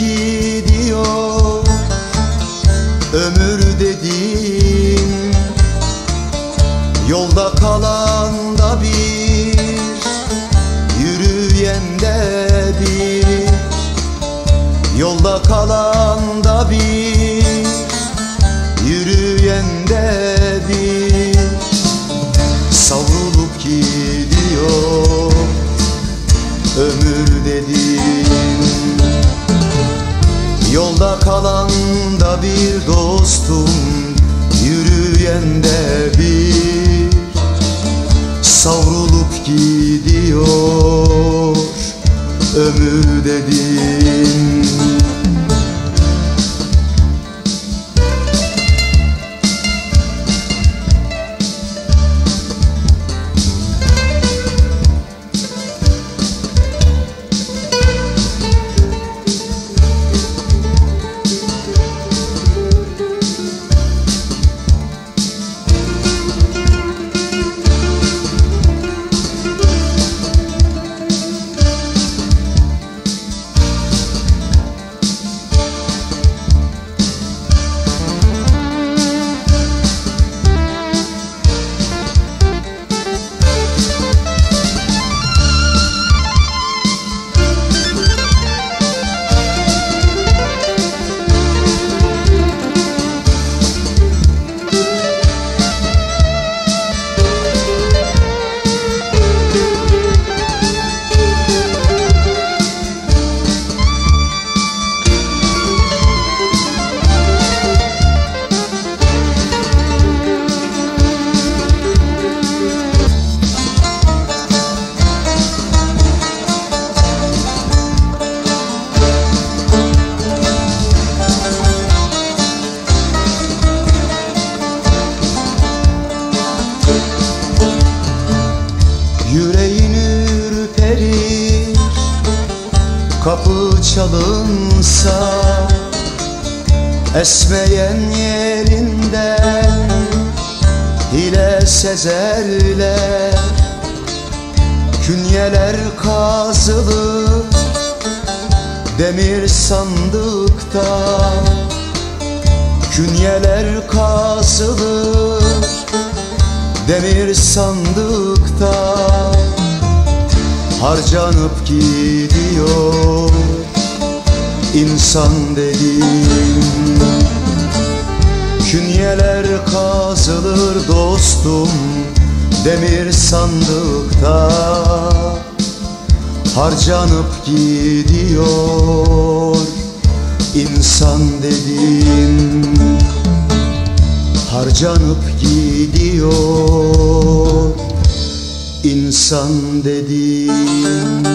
gidiyor ömür dediğin, yolda kalan da bir, yürüyen de bir. Yolda kalan da bir, yürüyen de bir. Savrulup gidiyor ömür dediğin, yolda kalan da bir dostum, yürüyen de bir. Savrulup gidiyor ömür dediğin. Yüreğin ürperir kapı çalınsa, esmeyen yerinden hile sezerler. Künyeler kazılır demir sandıkta, künyeler kazılır demir sandıkta. Harcanıp gidiyor insan dediğin, künyeler kazılır dostum demir sandıkta. Harcanıp gidiyor insan dediğin, harcanıp gidiyor insan dediğin.